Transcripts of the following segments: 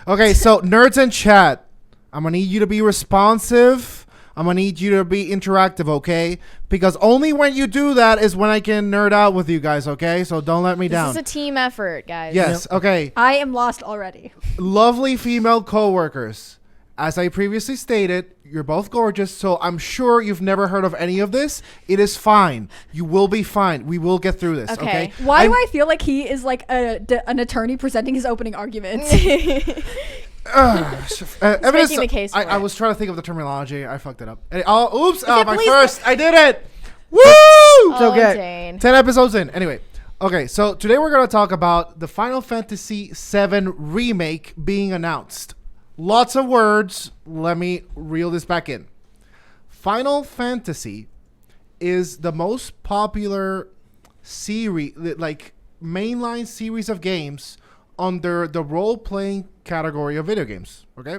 Okay, so nerds in chat, I'm going to need you to be responsive. I'm going to need you to be interactive, okay? Because only when you do that is when I can nerd out with you guys, okay? So don't let me down. This is a team effort, guys. Yes, okay. I am lost already. Lovely female co-workers. As I previously stated, you're both gorgeous, so I'm sure you've never heard of any of this. It is fine. You will be fine. We will get through this, okay? Why do I feel like he is like an attorney presenting his opening arguments? Evidence, making the case for I it. was trying to think of the terminology. I fucked it up. Oops. My please- first. I did it. Woo! It's okay. Dane. 10 episodes in. Anyway. Okay, so today we're going to talk about the Final Fantasy VII Remake being announced. Lots of words. Let me reel this back in. Final Fantasy is the most popular series, like mainline series of games under the role-playing category of video games, okay?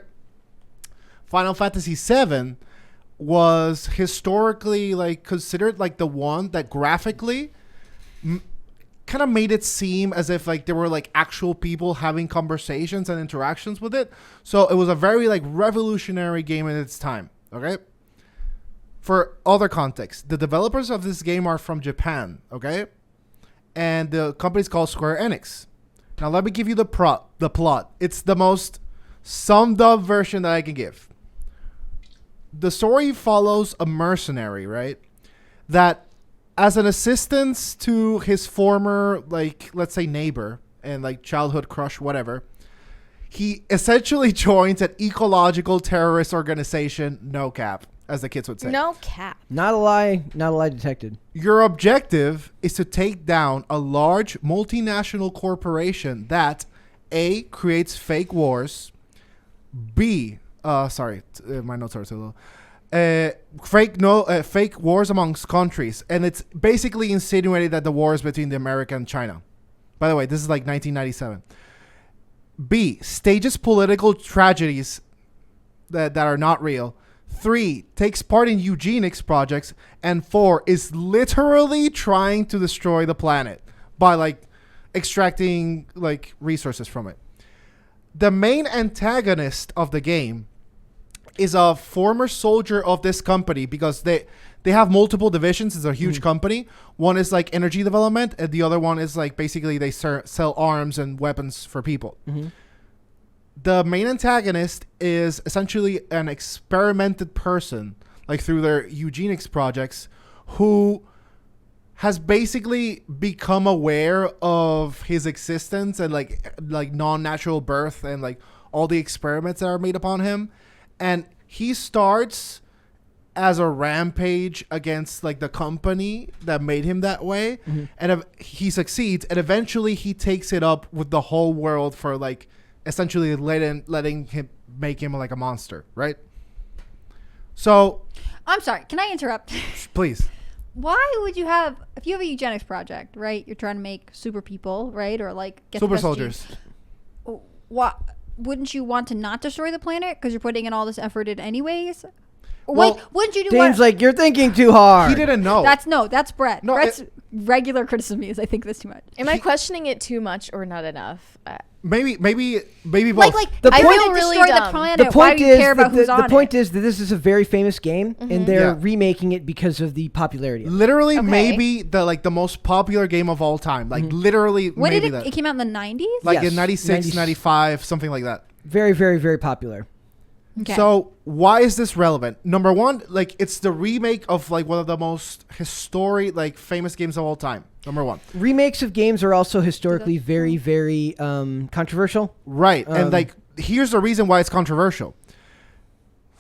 Final Fantasy VII was historically like considered like the one that graphically kind of made it seem as if like there were like actual people having conversations and interactions with it. So it was a very like revolutionary game in its time, okay? For other context, the developers of this game are from Japan, okay? And the company's called Square Enix. Now let me give you the plot. It's the most summed up version that I can give. The story follows a mercenary, right? That as an assistance to his former, like, let's say neighbor and like childhood crush, whatever, he essentially joins an ecological terrorist organization, no cap, as the kids would say. No cap. Not a lie detected. Your objective is to take down a large multinational corporation that A, creates fake wars, B, my notes are too low, fake wars amongst countries, and it's basically insinuated that the war is between the America and China. By the way, this is like 1997. B, stages political tragedies that are not real. 3, takes part in eugenics projects, and 4, is literally trying to destroy the planet by like extracting like resources from it. The main antagonist of the game is a former soldier of this company because they have multiple divisions. It's a huge company. One is like energy development, and the other one is like basically they sell arms and weapons for people. Mm-hmm. The main antagonist is essentially an experimented person, like through their eugenics projects, who has basically become aware of his existence and like non-natural birth and like all the experiments that are made upon him. And he starts as a rampage against like the company that made him that way. Mm-hmm. And he succeeds, and eventually he takes it up with the whole world for like essentially letting him make him like a monster, right? So I'm sorry, can I interrupt? Please. Why would you have, if you have a eugenics project, right? You're trying to make super people, right? Or like get super the best soldiers. What wouldn't you want to not destroy the planet because you're putting in all this effort in anyways? Well, wait, wouldn't you do James, like, you're thinking too hard. He didn't know. That's Brett. No, Brett's regular criticism is I think this too much. Am I questioning it too much or not enough? Maybe both. Like The I point- feel really destroy the planet. The Why point do you is care about that who's on the point it? is that this is a very famous game, and they're Yeah. remaking it because of the popularity of it. Literally, Okay. maybe the most popular game of all time. Like literally, When maybe did that. it came out in the 90s? Like Yes, in 96, 90s. 95, something like that. Very, very, very popular. Okay. So why is this relevant? Number one, like it's the remake of like one of the most historic, like famous games of all time. Number one. Remakes of games are also historically very, very controversial. Right. And like, here's the reason why it's controversial.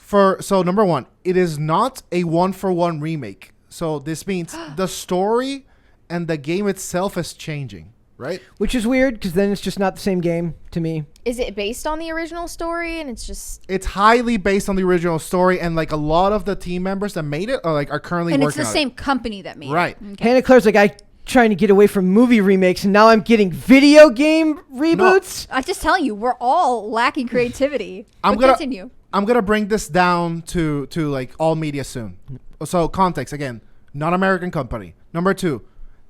So number one, it is not a 1-for-1 remake. So this means the story and the game itself is changing, right? Which is weird because then it's just not the same game to me. Is it based on the original story and it's just... It's highly based on the original story, and like a lot of the team members that made it are currently and it's working the on same company that made Right. it. Hannah Claire's like, I trying to get away from movie remakes, and now I'm getting video game reboots. I'm just telling you, we're all lacking creativity. I'm But gonna- continue. I'm going to bring this down to like all media soon. So context, again, not American company. Number 2,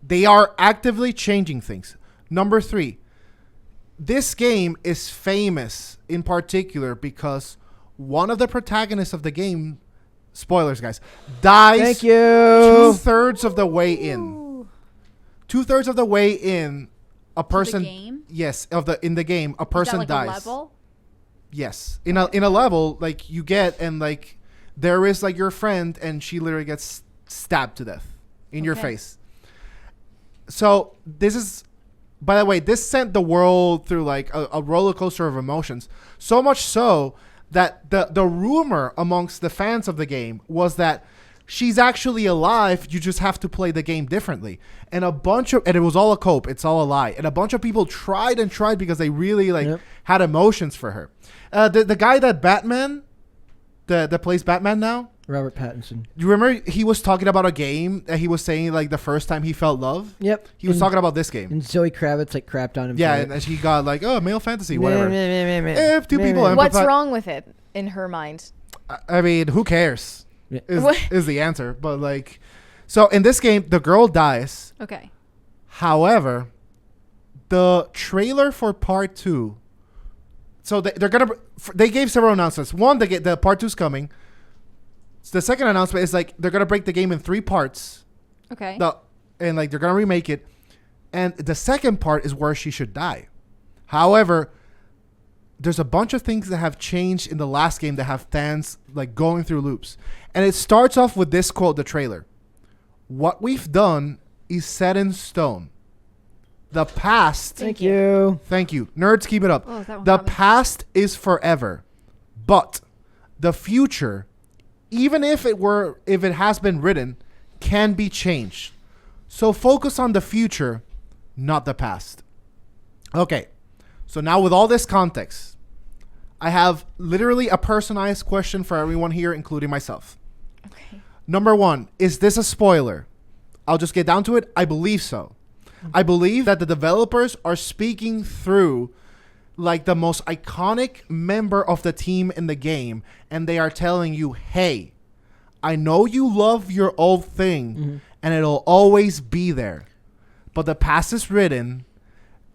they are actively changing things. Number 3, this game is famous in particular because one of the protagonists of the game, spoilers, guys, dies. Thank you. 2/3 of the way in. 2/3 of the way in, a person. game? Yes, in the game, a person Is that like dies. a level? Yes, in a level like you get, and like there is like your friend, and she literally gets stabbed to death in your face. So this is, by the way, this sent the world through like a roller coaster of emotions. So much so that the rumor amongst the fans of the game was that she's actually alive. You just have to play the game differently. And it was all a cope. It's all a lie. And a bunch of people tried because they really had emotions for her. The guy that that plays Batman now, Robert Pattinson. you remember he was talking about a game that he was saying like the first time he felt love? Yep. He was talking about this game. And Zoe Kravitz like crapped on him. Yeah, for and it. she got like, oh, male fantasy, whatever. If two people What's empathize- wrong with it in her mind? I mean, who cares? Yeah. Is the answer. But like, so in this game, the girl dies. Okay. However, the trailer for part 2. So they gave several announcements. One, the part 2's coming. The second announcement is like they're gonna break the game in 3 parts. Okay. And like they're gonna remake it. And the second part is where she should die. However, there's a bunch of things that have changed in the last game that have fans like going through loops. And it starts off with this quote, the trailer. What we've done is set in stone. The past. Thank you. Thank you. Nerds, keep it up. Oh, is that one The coming? past is forever. But the future, even if it has been written, can be changed. So focus on the future, not the past. Okay. So now with all this context, I have literally a personalized question for everyone here, including myself. Okay. Number 1, is this a spoiler? I'll just get down to it. I believe so. I believe that the developers are speaking through like the most iconic member of the team in the game, and they are telling you, hey, I know you love your old thing, and it'll always be there. But the past is written.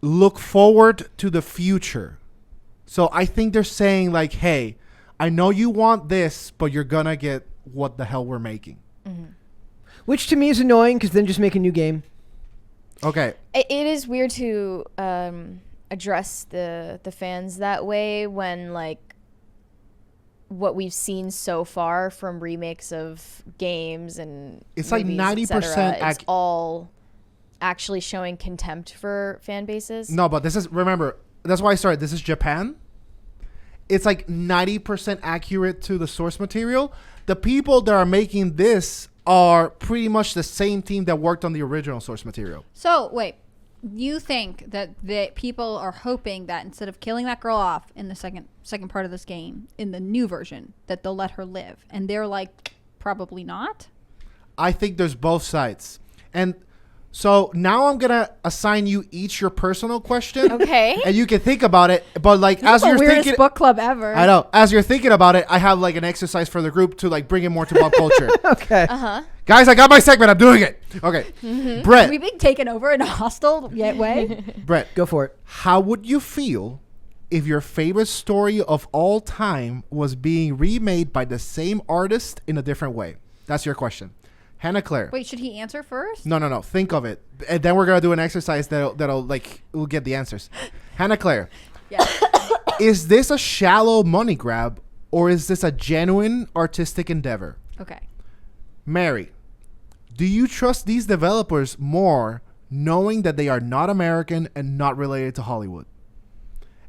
Look forward to the future. So I think they're saying like, hey, I know you want this, but you're going to get what the hell we're making. Which to me is annoying because then just make a new game. Okay. It is weird to address the fans that way when like what we've seen so far from remakes of games and It's like movies, 90% it's all actually showing contempt for fan bases. No, but remember, that's why I started. This is Japan. It's like 90% accurate to the source material. The people that are making this are pretty much the same team that worked on the original source material. So wait, you think that the people are hoping that instead of killing that girl off in the second part of this game, in the new version, that they'll let her live, and they're like, probably not. I think there's both sides. And so now I'm going to assign you each your personal question. Okay. And you can think about it. But like, This as is the you're weirdest thinking, book club ever. I know. As you're thinking about it, I have like an exercise for the group to like bring it more to pop culture. Okay. Guys, I got my segment. I'm doing it. Okay. Brett. We've been taken over in a hostile way. Brett. Go for it. How would you feel if your favorite story of all time was being remade by the same artist in a different way? That's your question. Hannah Claire. Wait, should he answer first? No. Think of it. And then we're going to do an exercise we'll get the answers. Hannah Claire. Yeah. Is this a shallow money grab or is this a genuine artistic endeavor? Okay. Mary, do you trust these developers more knowing that they are not American and not related to Hollywood?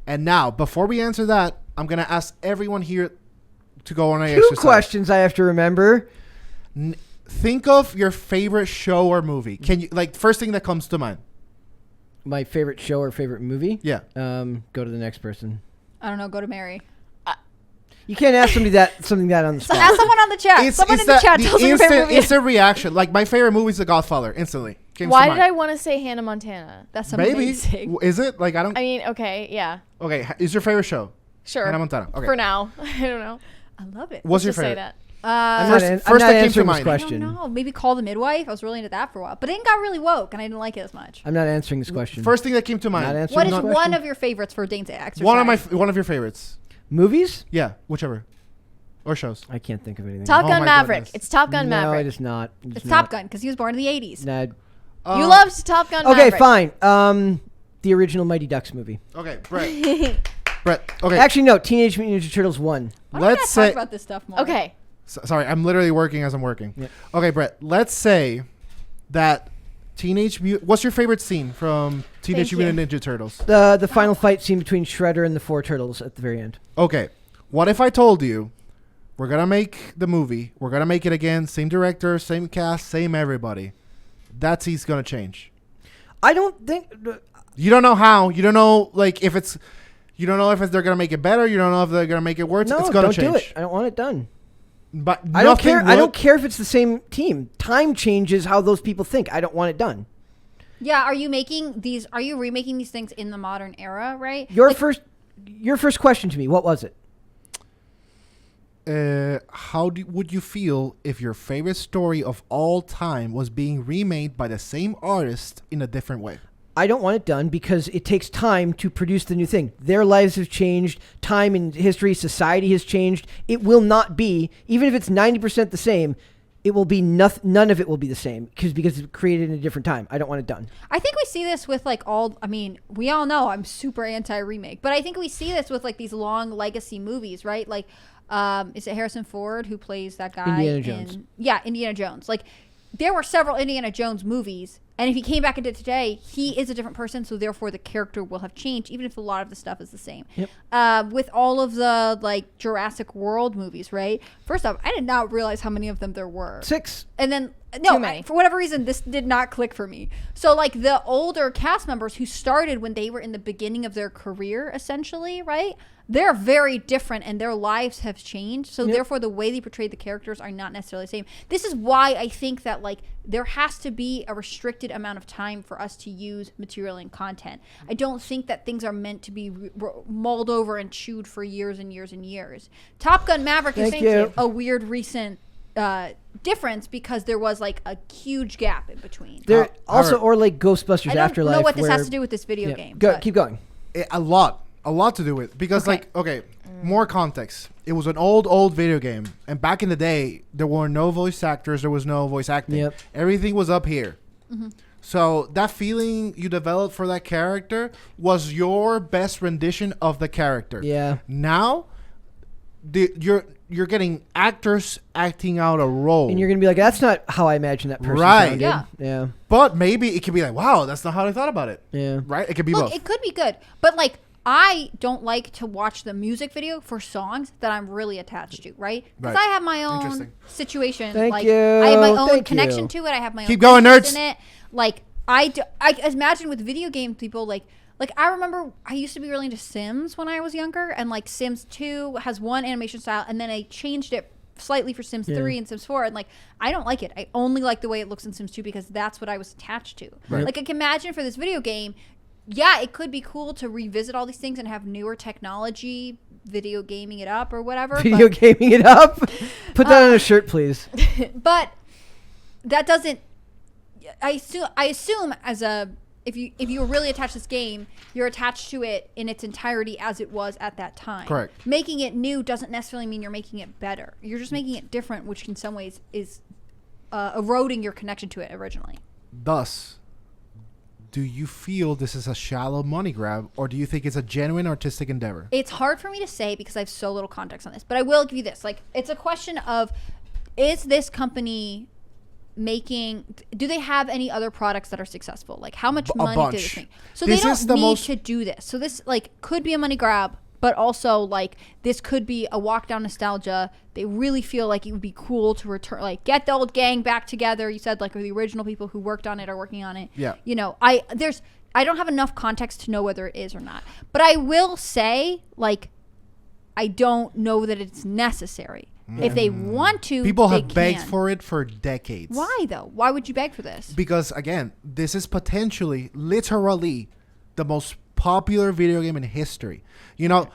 And now, before we answer that, I'm going to ask everyone here to go on an Two exercise. questions I have to remember. Think of your favorite show or movie. Can you first thing that comes to mind? My favorite show or favorite movie? Yeah. Go to the next person. I don't know. Go to Mary. You can't ask something that on the spot. Ask someone on the chat. Someone in the chat tells me your favorite movie. Instant reaction. Like my favorite movie is The Godfather. Instantly. Why did I want to say Hannah Montana? That's Maybe. amazing. Is it? Like I don't. I mean, okay, yeah, Okay. Is your favorite show? sure. Hannah Montana. Okay. For now, I don't know. I love it. What's your Just say favorite? I'm First not that came to answering this mind. I question. don't know. Maybe Call the Midwife. I was really into that for a while, but it got really woke, and I didn't like it as much. I'm not answering this question. First thing that came to Not mind. answering What is this one question. of your favorites for Dane's exercise? One of your favorites. Movies? Yeah, whichever. Or shows. I can't think of anything. Top Oh Gun my Maverick. goodness. It's Top Gun No, Maverick. it is not. It's Top Gun because he was born in the 80s. Nah. You loved Top Gun Okay, Maverick. fine. The original Mighty Ducks movie. Okay, Brett. Brett. Okay. Actually, no. Teenage Mutant Ninja Turtles 1. Why don't we Let's not say. talk about this stuff more? Okay. Sorry, I'm literally working as I'm working. Yeah. Okay, Brett. Let's say that Teenage Mutant. What's your favorite scene from Teenage Thank Mutant Ninja Turtles? The final fight scene between Shredder and the 4 turtles at the very end. Okay. What if I told you we're gonna make the movie, we're gonna make it again, same director, same cast, same everybody. That scene's gonna change. I don't think. You don't know how. You don't know like if it's. You don't know if they're gonna make it better. You don't know if they're gonna make it worse. No, It's gonna don't change. do it. I don't want it done. But I don't nothing care. I will- don't care if it's the same team. Time changes how those people think. I don't want it done. Yeah, are you remaking these things in the modern era, right? Your first question to me. What was it? How would you feel if your favorite story of all time was being remade by the same artist in a different way? I don't want it done because it takes time to produce the new thing. Their lives have changed. Time in history, society has changed. It will not be, even if it's 90% the same, it will be none of it will be the same because it's created in a different time. I don't want it done. I think we see this with we all know I'm super anti-remake, but I think we see this with like these long legacy movies, right? Like, is it Harrison Ford who plays that guy? Indiana Jones. Yeah, Indiana Jones. Like, there were several Indiana Jones movies, and if he came back into today, he is a different person, so therefore the character will have changed, even if a lot of the stuff is the same. Yep. With all of the like Jurassic World movies, right? First off, I did not realize how many of them there were. 6. And then Too many. for whatever reason, this did not click for me. So like the older cast members who started when they were in the beginning of their career, essentially, right? They're very different and their lives have changed. So therefore the way they portrayed the characters are not necessarily the same. This is why I think that like there has to be a restricted amount of time for us to use material and content. I don't think that things are meant to be mulled over and chewed for years and years and years. Top Gun Maverick is Thank you. a weird recent difference because there was like a huge gap in between. There also, alright. or like Ghostbusters I don't Afterlife. know what this where, has to do with this video game. Go, but- keep going. A lot to do with because more context. It was an old video game, and back in the day, there were no voice actors, there was no voice acting. Yep. Everything was up here. So that feeling you developed for that character was your best rendition of the character. Yeah. Now, you're getting actors acting out a role, And you're gonna be like, that's not how I imagine that person Right. sounded. Yeah. Yeah. but maybe it could be like, wow, that's not how I thought about it. Yeah. Right? It could be Look, both. it could be good, but like I don't like to watch the music video for songs that I'm really attached to, right? Because Right. I have my own Interesting. situation. Thank like you. I have my own Thank connection you. to it. I have my Keep own going, interest nerds. in it. Like I imagine with video game people like I remember I used to be really into Sims when I was younger, and like Sims 2 has one animation style, and then I changed it slightly for Sims 3 and Sims 4, and like I don't like it. I only like the way it looks in Sims 2 because that's what I was attached to. Right. Like I can imagine for this video game, yeah, it could be cool to revisit all these things and have newer technology, video gaming it up or whatever. Video gaming it up. Put that on a shirt, please. But that doesn't. I assume as a if you were really attached to this game, you're attached to it in its entirety as it was at that time. Correct. Making it new doesn't necessarily mean you're making it better. You're just making it different, which in some ways is eroding your connection to it originally. Thus, do you feel this is a shallow money grab, or do you think it's a genuine artistic endeavor? It's hard for me to say because I have so little context on this, but I will give you this. Like, it's a question of, is this company do they have any other products that are successful? Like, how much money do bunch. they make? So This they is don't the need most- to do this. So this, like, could be a money grab, but also, like, this could be a walk down nostalgia. They really feel like it would be cool to return, like, get the old gang back together. You said, like, the original people who worked on it are working on it. Yeah. You know, I don't have enough context to know whether it is or not. But I will say, like, I don't know that it's necessary. If they want to, People they have begged can. for it for decades. Why though? Why would you beg for this? Because again, this is potentially, literally, the most popular video game in history. You know,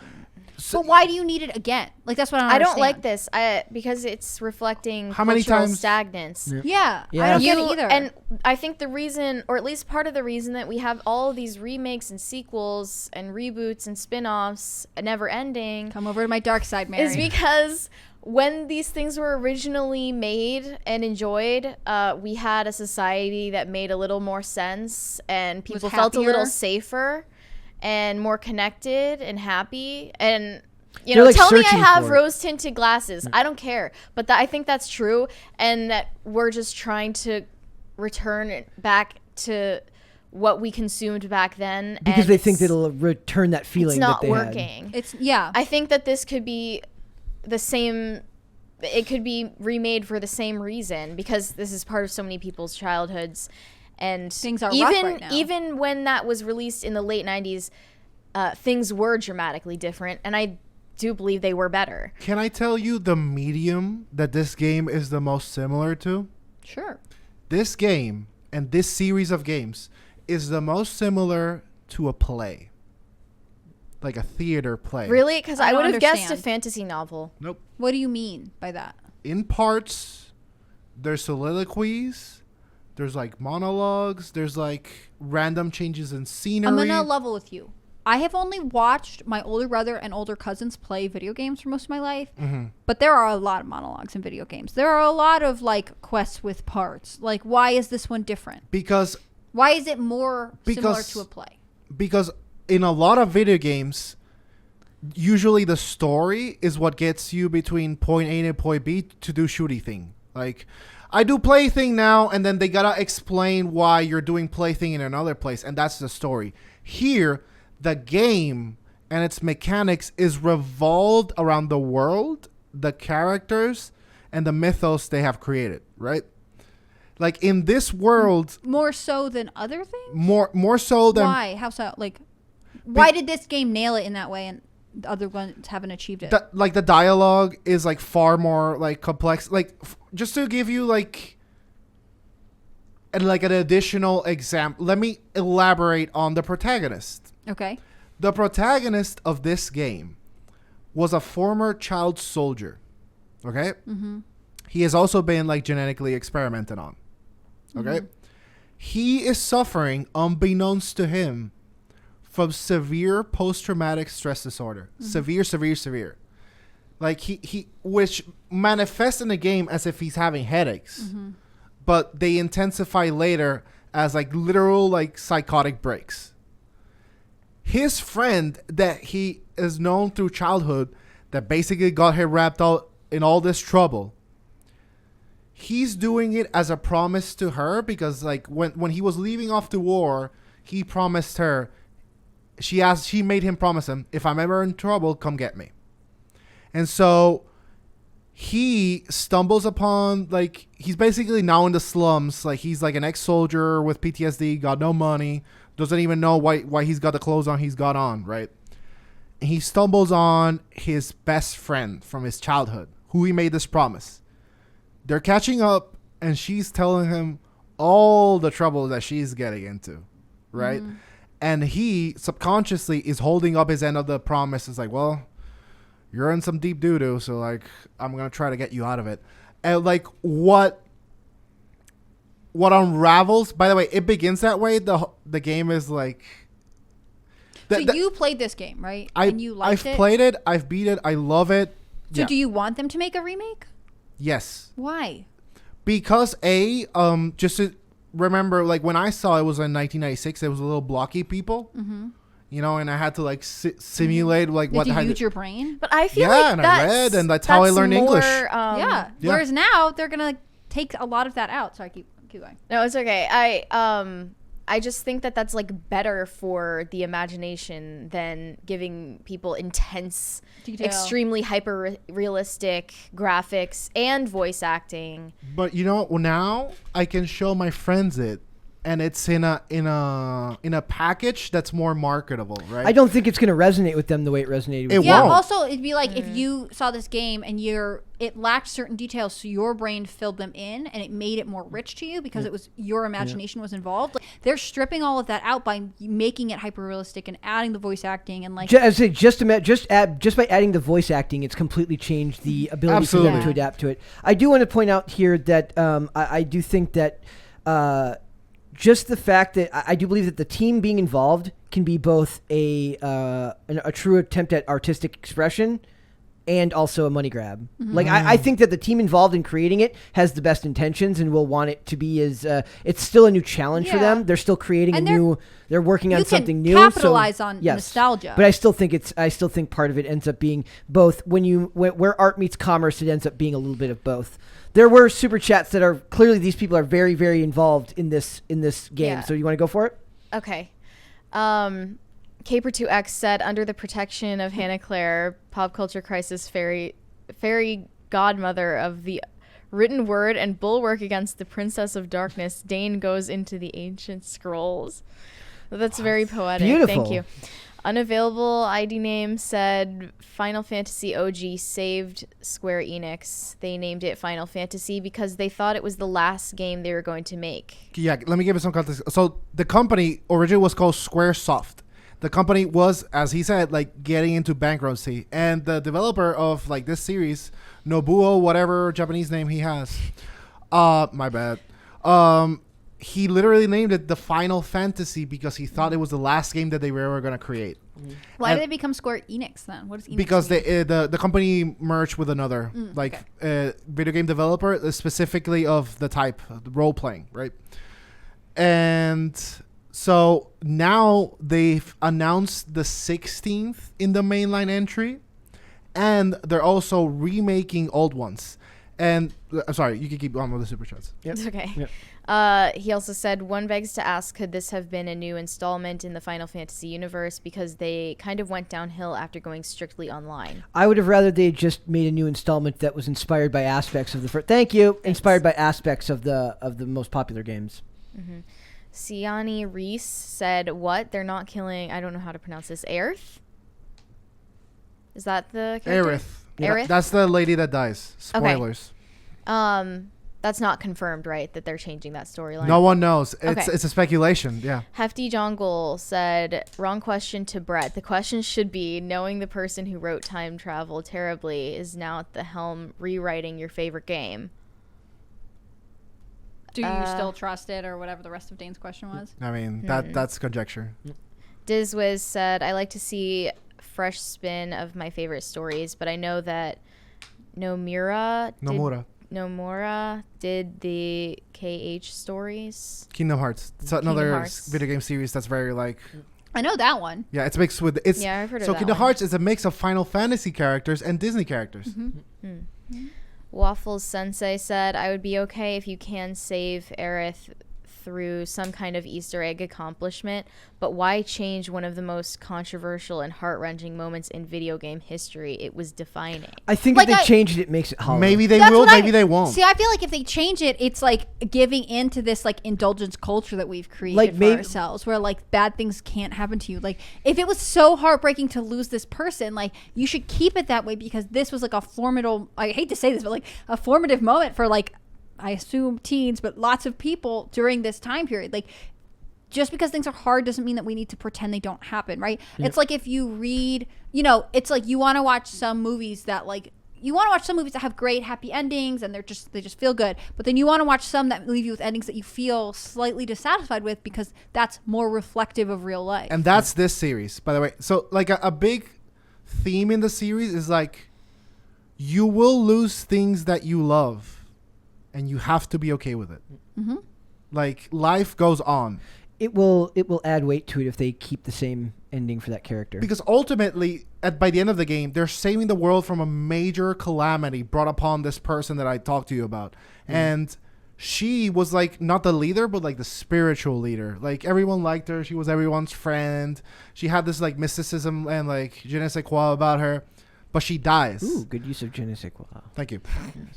But why do you need it again? Like, that's what I don't I don't understand. like this because it's reflecting How many cultural times- stagnance. Yeah, Yeah. I don't You- get it either. And I think the reason, or at least part of the reason that we have all of these remakes and sequels and reboots and spin-offs never ending Come over to my dark side, Mary. is because when these things were originally made and enjoyed, we had a society that made a little more sense and people felt a little happier. safer and more connected and happy. And you They're, know, like, tell me I searching have for it. rose tinted glasses. I don't care. But I think that's true, and that we're just trying to return it back to what we consumed back then. Because and they think it's- it'll return that feeling it's not that they had. working. It's yeah. I think that this could be the same. It could be remade for the same reason because this is part of so many people's childhoods, and Things are rough even right now. even when that was released in the late '90s, things were dramatically different, and I do believe they were better. Can I tell you the medium that this game is the most similar to? Sure. This game and this series of games is the most similar to a play. Like a theater play. Really, because I I don't would have guessed a understand. fantasy novel. Nope. What do you mean by that? In parts, there's soliloquies, there's like monologues, there's like random changes in scenery. I'm gonna level with you. I have only watched my older brother and older cousins play video games for most of my life, but there are a lot of monologues in video games. There are a lot of like quests with parts. Like, why is this one different? because Why is it more similar Because- to a play? because in a lot of video games, usually the story is what gets you between point A and point B to do shooty thing. Like, I do play thing now, and then they gotta explain why you're doing play thing in another place, and that's the story. Here, the game and its mechanics is revolved around the world, the characters, and the mythos they have created, right? Like in this world, More so than other things? more so than Why? How so? Like, why did this game nail it in that way and the other ones haven't achieved it? like the dialogue is like far more like complex. Like just to give you like an additional example, let me elaborate on the protagonist. Okay. The protagonist of this game was a former child soldier. Okay? He has also been like genetically experimented on. Okay? He is suffering, unbeknownst to him, from severe post-traumatic stress disorder. Severe. Like he which manifests in the game as if he's having headaches. But they intensify later as like literal like psychotic breaks. His friend that he is known through childhood that basically got him wrapped out in all this trouble. He's doing it as a promise to her because like when he was leaving off to war, he promised her, she made him promise him, if I'm ever in trouble, come get me. And so he stumbles upon, like, he's basically now in the slums. Like, he's like an ex-soldier with PTSD, got no money, doesn't even know why he's got the clothes on he's got on, right? And he stumbles on his best friend from his childhood, who he made this promise. They're catching up, and she's telling him all the trouble that she's getting into, right? And he subconsciously is holding up his end of the promise. It's like, well, you're in some deep doo-doo, so like I'm gonna try to get you out of it. And like what unravels, by the way, it begins that way. The game is like So you played this game, right? And you liked I've it? played it, I've beat it, I love it. So Yeah. do you want them to make a remake? Yes. Why? Because just to remember, like when I saw it was in 1996, it was a little blocky people. You know, and I had to like simulate like Did what you had use your brain? But I feel Yeah, like and I that's, read, and that's how I learned English. Yeah. Yeah. Whereas now they're gonna take a lot of that out. Sorry, keep going. No, it's okay. I just think that that's like better for the imagination than giving people intense, Detail. extremely hyper realistic graphics and voice acting. But you know, now I can show my friends it, and it's in a package that's more marketable, right? I don't think it's going to resonate with them the way it resonated with It you. Yeah. won't. Also, it'd be like if you saw this game and it lacked certain details, so your brain filled them in, and it made it more rich to you because it was your imagination was involved. Like, they're stripping all of that out by making it hyper realistic and adding the voice acting and like. Just by adding the voice acting, it's completely changed the ability for them Absolutely. to adapt to it. I do want to point out here that I do think that just the fact that I do believe that the team being involved can be both a true attempt at artistic expression and also a money grab. Like I think that the team involved in creating it has the best intentions and will want it to be as it's still a new challenge for Yeah. them. They're still creating And they're working on you can something new. capitalize so, on yes. nostalgia. But I still think part of it ends up being both where art meets commerce, it ends up being a little bit of both. There were super chats that are clearly these people are very, very involved in this game. Yeah. So you want to go for it? Okay. Caper2X said, under the protection of Hannah Claire, pop culture crisis fairy godmother of the written word and bulwark against the princess of darkness, Dane goes into the ancient scrolls. That's very poetic. Beautiful. Thank you. Unavailable ID name said Final Fantasy OG saved Square Enix. They named it Final Fantasy because they thought it was the last game they were going to make. Yeah, let me give you some context. So the company originally was called Squaresoft. The company was, as he said, like getting into bankruptcy, and the developer of like this series, Nobuo, whatever Japanese name he has, my bad. He literally named it the Final Fantasy because he thought it was the last game that they were ever going to create. Why and- did it become Square Enix then? What does Enix Because mean? the company merged with another video game developer, specifically of the type role playing, right? And so now they've announced the 16th in the mainline entry, and they're also remaking old ones. And I'm sorry, you can keep on with the super chats. Yep. It's okay. Yep. He also said, one begs to ask, could this have been a new installment in the Final Fantasy universe because they kind of went downhill after going strictly online? I would have rather they just made a new installment that was inspired by aspects of the first. Thank you. Thanks. Inspired by aspects of the most popular games. Siani Reese said, what? They're not killing, I don't know how to pronounce this, Aerith? Is that the character? Aerith. Aerith? That's the lady that dies. Spoilers. That's not confirmed, right? That they're changing that storyline. No one knows. It's Okay. it's a speculation. Yeah. Hefty Jongle said, wrong question to Brett. The question should be, knowing the person who wrote Time Travel terribly is now at the helm rewriting your favorite game. Do you still trust it, or whatever the rest of Dane's question was? I mean, that's conjecture. Dizwiz said, I like to see fresh spin of my favorite stories, but I know that Nomura did the KH stories. Kingdom Hearts. It's Kingdom another Hearts. video game series that's very like I know that one. yeah, it's mixed with it's Yeah, I've heard of so that Kingdom one. Hearts is a mix of Final Fantasy characters and Disney characters. Waffles Sensei said, I would be okay if you can save Aerith through some kind of Easter egg accomplishment, but why change one of the most controversial and heart-wrenching moments in video game history? It was defining. I think Like if they I- changed it, it makes it hollow. Maybe they That's will, what maybe they won't. See, I feel like if they change it, it's like giving into this like indulgence culture that we've created Like, for maybe- ourselves, where like bad things can't happen to you. Like if it was so heartbreaking to lose this person, like you should keep it that way because this was like a formidable. I hate to say this, but like a formative moment for like I assume teens, but lots of people during this time period. Like just because things are hard doesn't mean that we need to pretend they don't happen, right? It's like if you read, it's like you want to watch some movies that have great happy endings and they just feel good, but then you want to watch some that leave you with endings that you feel slightly dissatisfied with because that's more reflective of real life. And that's this series, by the way. So like a big theme in the series is like you will lose things that you love and you have to be okay with it. Like life goes on. It will add weight to it if they keep the same ending for that character. Because ultimately, by the end of the game, they're saving the world from a major calamity brought upon this person that I talked to you about. And she was like not the leader, but like the spiritual leader. Like everyone liked her. She was everyone's friend. She had this like mysticism and like je ne sais quoi about her. But she dies. Ooh, good use of je ne sais quoi. Thank you.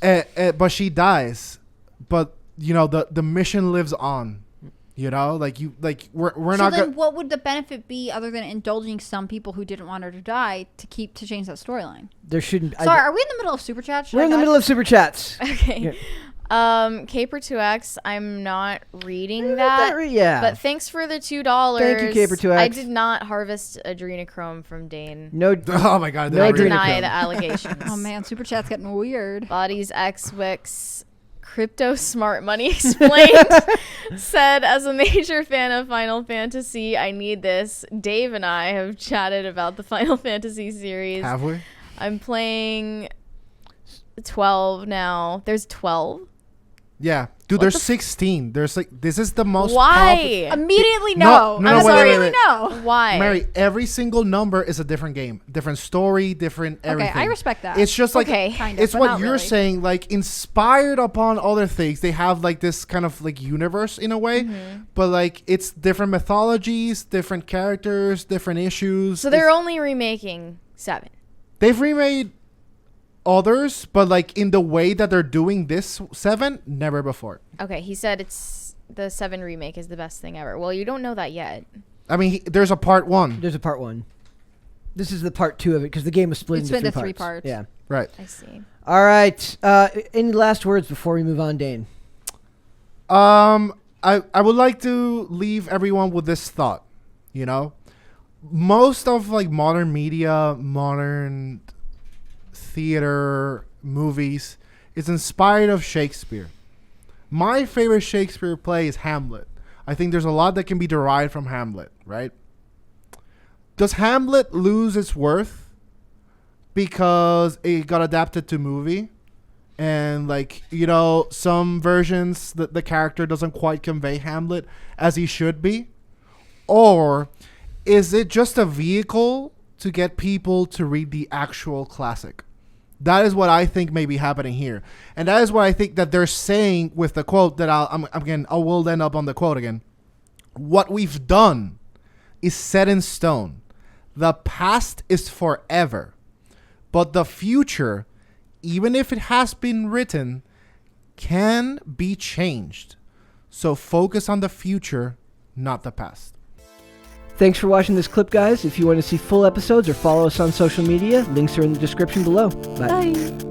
But she dies. But, the mission lives on. You know, like we're So not then, gonna. what would the benefit be other than indulging some people who didn't want her to die to change that storyline? There shouldn't. Sorry, are we in the middle of super chat? We're in the middle of super chats. Okay. Caper2X, I'm not reading that. Yeah. But thanks for the $2. Thank you, Caper2X. I did not harvest adrenochrome from Dane. No. Oh my god! No I did I read it? deny adrenochrome. the allegations. Oh man, super chat's getting weird. Bodies X Wix Crypto Smart Money Explained said, as a major fan of Final Fantasy, I need this. Dave and I have chatted about the Final Fantasy series. Have we? I'm playing 12 now. There's 12? Yeah, dude. There's 16. There's like this is the most. Why? Immediately No, no. no, I'm wait, sorry, wait, wait. no. Why? Mary, every single number is a different game, different story, different everything. Okay, I respect that. It's just like Okay. Kind of, it's but what not you're really. saying, like inspired upon other things. They have like this kind of like universe in a way, but like it's different mythologies, different characters, different issues. So they're only remaking 7. They've remade others, but like in the way that they're doing this 7, never before. Okay, he said it's the 7 remake is the best thing ever. Well, you don't know that yet. I mean, there's a part 1. There's a part 1. This is the part 2 of it because the game was split It's into been the 3 3 parts. Yeah. Right. I see. All right. Any last words before we move on, Dane? I would like to leave everyone with this thought, you know? Most of like modern media, modern theater, movies is inspired of Shakespeare. My favorite Shakespeare play is Hamlet. I think there's a lot that can be derived from Hamlet, right? Does Hamlet lose its worth because it got adapted to movie? And like, you know, some versions the character doesn't quite convey Hamlet as he should be? Or is it just a vehicle to get people to read the actual classic? That is what I think may be happening here. And that is what I think that they're saying with the quote that I will end up on the quote again. What we've done is set in stone. The past is forever. But the future, even if it has been written, can be changed. So focus on the future, not the past. Thanks for watching this clip, guys. If you want to see full episodes or follow us on social media, links are in the description below. Bye. Bye.